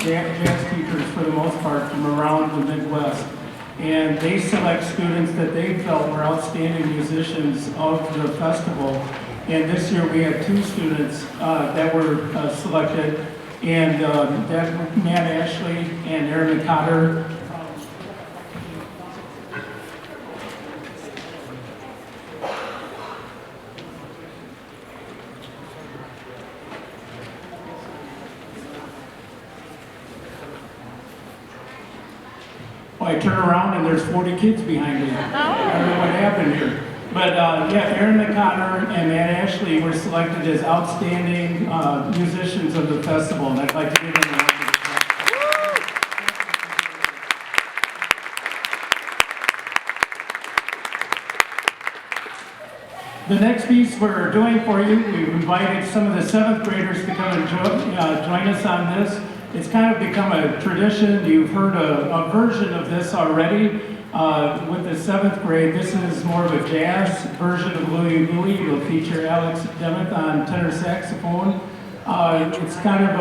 jazz teachers for the most part from around the Midwest. And they select students that they felt were outstanding musicians of the festival. And this year we had 2 students that were selected, and that were Matt Ashley and Aaron Cotter. I turn around and there's 40 kids behind me. I don't know what happened here. But yeah, Aaron McConnor and Matt Ashley were selected as outstanding musicians of the festival, and I'd like to give them a round of applause. The next piece we're doing for you, we've invited some of the 7th graders to come and join us on this. It's kind of become a tradition. You've heard a version of this already with the 7th grade. This is more of a jazz version of Louie Louie. It'll feature Alex Demuth on tenor saxophone. It's kind of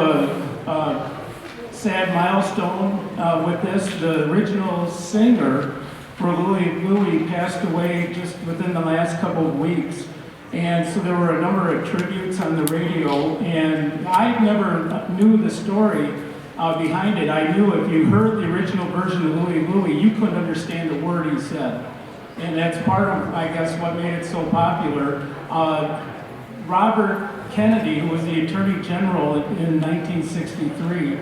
a sad milestone with this. The original singer for Louie Louie passed away just within the last couple of weeks. And so there were a number of tributes on the radio, and I never knew the story behind it. I knew if you heard the original version of Louie Louie, you couldn't understand a word he said. And that's part of, I guess, what made it so popular. Robert Kennedy, who was the Attorney General in 1963,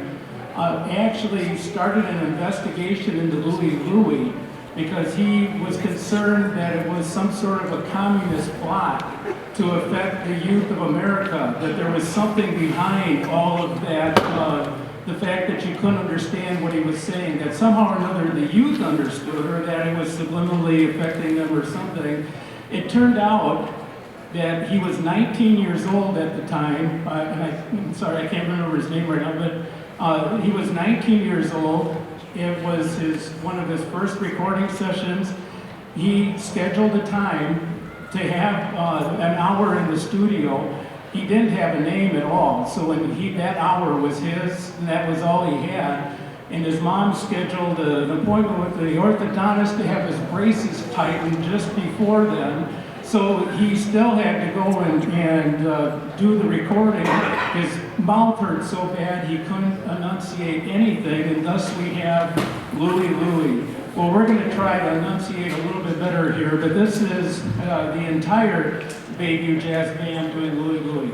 actually started an investigation into Louie Louie because he was concerned that it was some sort of a communist plot to affect the youth of America, that there was something behind all of that, the fact that you couldn't understand what he was saying, that somehow or another the youth understood, or that it was subliminally affecting them or something. It turned out that he was 19 years old at the time, and I'm sorry, I can't remember his name right now, but he was 19 years old. It was one of his first recording sessions. He scheduled a time to have an hour in the studio. He didn't have a name at all, so when that hour was his, and that was all he had. And his mom scheduled an appointment with the orthodontist to have his braces tightened just before then. So he still had to go and do the recording. His mouth hurt so bad he couldn't enunciate anything, and thus we have Louie Louie. Well, we're going to try to enunciate a little bit better here, but this is the entire Bayview Jazz Band doing Louie Louie.